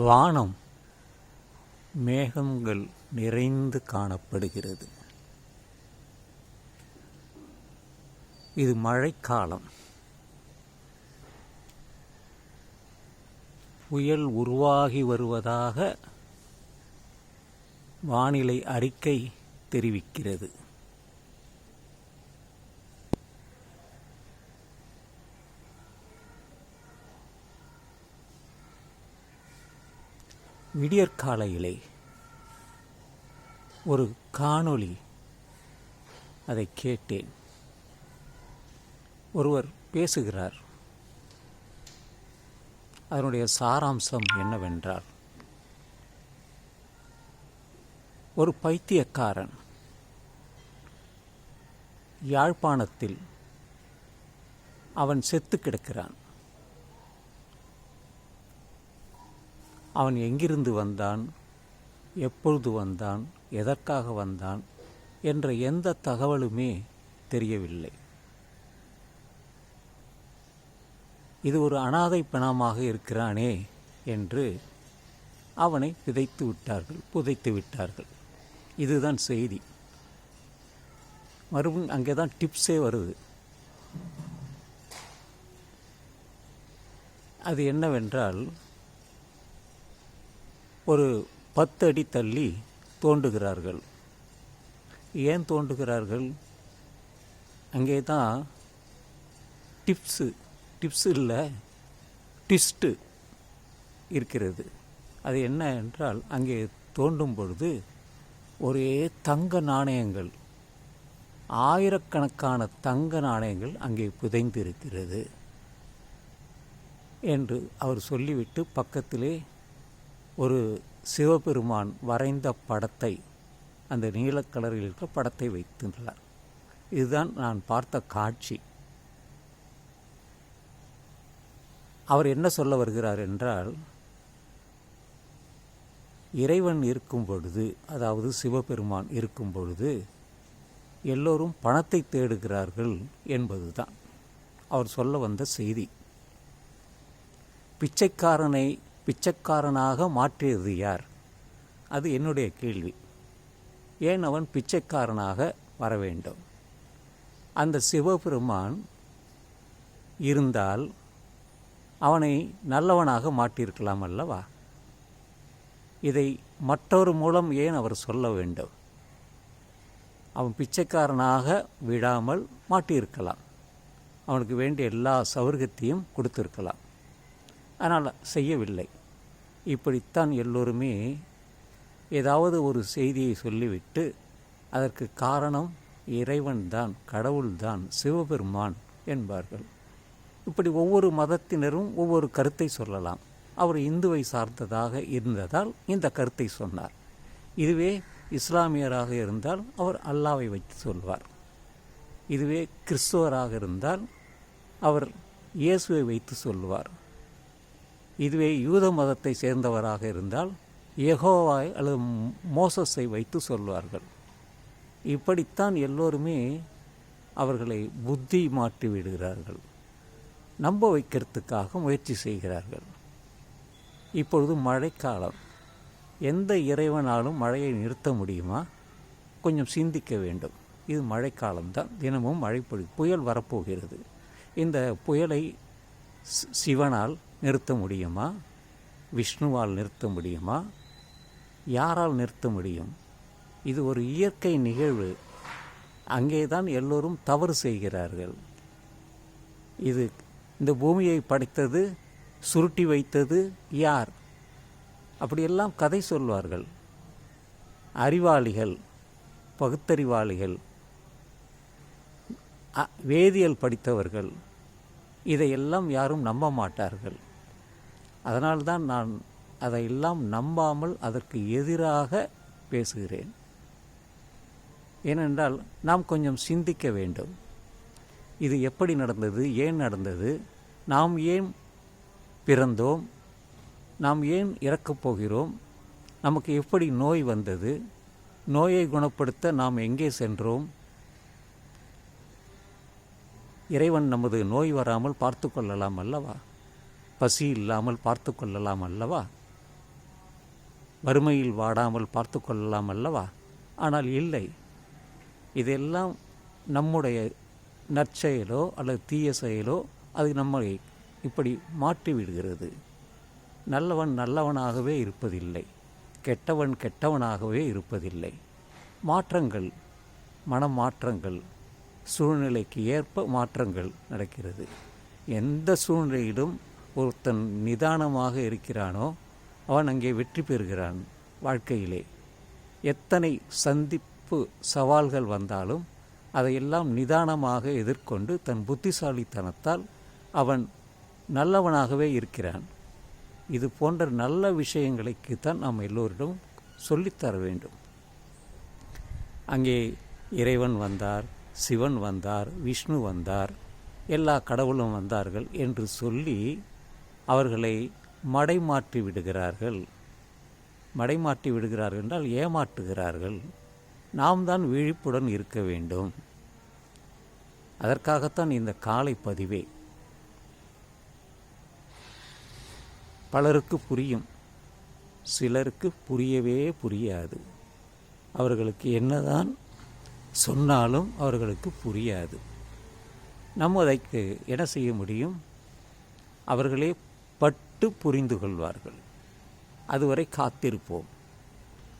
வானம் மேகங்கள் நிறைந்து காணப்படுகிறது. இது மழைக்காலம். புயல் உருவாகி வருவதாக வானிலை அறிக்கை தெரிவிக்கிறது. விடியற்காலையிலே ஒரு காணொளி அதை கேட்டேன். ஒருவர் பேசுகிறார். அதனுடைய சாராம்சம் என்னவென்றால், ஒரு பைத்தியக்காரன் யாழ்ப்பாணத்தில் அவன் செத்து கிடக்கிறான். அவன் எங்கிருந்து வந்தான், எப்பொழுது வந்தான், எதற்காக வந்தான் என்ற எந்த தகவலுமே தெரியவில்லை. இது ஒரு அனாதை பிணமாக இருக்கிறானே என்று அவனை புதைத்து விட்டார்கள். இதுதான் செய்தி. மறுபடியும் அங்கே தான் டிப்ஸே வருது. அது என்னவென்றால், ஒரு 10 அடி தள்ளி தோண்டுகிறார்கள். ஏன் தோண்டுகிறார்கள்? அங்கே தான் டிப்ஸ் இல்லை, ட்விஸ்ட்டு இருக்கிறது. அது என்ன என்றால், அங்கே தோண்டும் பொழுது ஒரே தங்க நாணயங்கள், ஆயிரக்கணக்கான தங்க நாணயங்கள் அங்கே புதைந்திருக்கிறது என்று அவர் சொல்லிவிட்டு பக்கத்திலே ஒரு சிவபெருமான் வரைந்த படத்தை, அந்த நீலக்கலரில் இருக்கிற படத்தை வைத்துள்ளார். இதுதான் நான் பார்த்த காட்சி. அவர் என்ன சொல்ல வருகிறார் என்றால், இறைவன் இருக்கும் பொழுது, அதாவது சிவபெருமான் இருக்கும் பொழுது எல்லோரும் பணத்தை தேடுகிறார்கள் என்பதுதான் அவர் சொல்ல வந்த செய்தி. பிச்சைக்காரனாக மாற்றியது யார்? அது என்னுடைய கேள்வி. ஏன் அவன் பிச்சைக்காரனாக வர வேண்டும்? அந்த சிவபெருமான் இருந்தால் அவனை நல்லவனாக மாற்றியிருக்கலாம் அல்லவா? இதை மற்றொரு மூலம் ஏன் அவர் சொல்ல வேண்டும்? அவன் பிச்சைக்காரனாக விடாமல் மாட்டியிருக்கலாம். அவனுக்கு வேண்டிய எல்லா சௌகரியத்தையும் கொடுத்திருக்கலாம். ஆனால் செய்யவில்லை. இப்படித்தான் எல்லோருமே ஏதாவது ஒரு செய்தியை சொல்லிவிட்டு அதற்கு காரணம் இறைவன்தான், கடவுள்தான், சிவபெருமான் என்பார்கள். இப்படி ஒவ்வொரு மதத்தினரும் ஒவ்வொரு கருத்தை சொல்லலாம். அவர் இந்துவை சார்ந்ததாக இருந்ததால் இந்த கருத்தை சொன்னார். இதுவே இஸ்லாமியராக இருந்தால் அவர் அல்லாவை வைத்து சொல்வார். இதுவே கிறிஸ்துவராக இருந்தால் அவர் இயேசுவை வைத்து சொல்வார். இதுவே யூத மதத்தை சேர்ந்தவராக இருந்தால் யெகோவாய் அல்லது மோசஸை வைத்து சொல்வார்கள். இப்படித்தான் எல்லோருமே அவர்களை புத்தி மாற்றி விடுகிறார்கள். நம்ப வைக்கிறதுக்காக முயற்சி செய்கிறார்கள். இப்பொழுது மழைக்காலம். எந்த இறைவனாலும் மழையை நிறுத்த முடியுமா? கொஞ்சம் சிந்திக்க வேண்டும். இது மழைக்காலம்தான். தினமும் மழை புயல் வரப்போகிறது. இந்த புயலை சிவனால் நிறுத்த முடியுமா? விஷ்ணுவால் நிறுத்த முடியுமா? யாரால் நிறுத்த முடியும்? இது ஒரு இயற்கை நிகழ்வு. அங்கே தான் எல்லோரும் தவறு செய்கிறார்கள். இந்த பூமியை படைத்தது, சுருட்டி வைத்தது யார்? அப்படியெல்லாம் கதை சொல்வார்கள். அறிவாளிகள், பகுத்தறிவாளிகள், வேதியியல் படித்தவர்கள் இதையெல்லாம் யாரும் நம்ப மாட்டார்கள். அதனால்தான் நான் அதையெல்லாம் நம்பாமல் அதற்கு எதிராக பேசுகிறேன். ஏனென்றால் நாம் கொஞ்சம் சிந்திக்க வேண்டும். இது எப்படி நடந்தது? ஏன் நடந்தது? நாம் ஏன் பிறந்தோம்? நாம் ஏன் இறக்கப் போகிறோம்? நமக்கு எப்படி நோய் வந்தது? நோயை குணப்படுத்த நாம் எங்கே சென்றோம்? இறைவன் நமது நோய் வராமல் பார்த்து கொள்ளலாம் அல்லவா? பசி இல்லாமல் பார்த்து கொள்ளலாம் அல்லவா? வறுமையில் வாடாமல் பார்த்து கொள்ளலாம் அல்லவா? ஆனால் இல்லை. இதெல்லாம் நம்முடைய நற்செயலோ அல்லது தீய செயலோ அது நம்மை இப்படி மாற்றி விடுகிறது. நல்லவன் நல்லவனாகவே இருப்பதில்லை, கெட்டவன் கெட்டவனாகவே இருப்பதில்லை. மாற்றங்கள், மனமாற்றங்கள், சூழ்நிலைக்கு ஏற்ப மாற்றங்கள் நடக்கிறது. எந்த சூழ்நிலையிலும் ஒருத்தன் நிதானமாக இருக்கிறானோ அவன் அங்கே வெற்றி பெறுகிறான் வாழ்க்கையிலே. எத்தனை சந்திப்பு சவால்கள் வந்தாலும் அதையெல்லாம் நிதானமாக எதிர்கொண்டு தன் புத்திசாலித்தனத்தால் அவன் நல்லவனாகவே இருக்கிறான். இது போன்ற நல்ல விஷயங்களுக்குத்தான் நாம் எல்லோரிடம் சொல்லித்தர வேண்டும். அங்கே இறைவன் வந்தார், சிவன் வந்தார், விஷ்ணு வந்தார், எல்லா கடவுளும் வந்தார்கள் என்று சொல்லி அவர்களை மடைமாற்றி விடுகிறார்கள். மடைமாற்றி விடுகிறார்கள் என்றால் ஏமாற்றுகிறார்கள். நாம் தான் விழிப்புடன் இருக்க வேண்டும். அதற்காகத்தான் இந்த காலை பதிவே. பலருக்கு புரியும், சிலருக்கு புரியவே புரியாது. அவர்களுக்கு என்னதான் சொன்னாலும் அவர்களுக்கு புரியாது. நம்ம அதற்கு என்ன செய்ய முடியும்? அவர்களே பட்டு புரிந்து கொள்வார்கள். அதுவரை காத்திருப்போம்.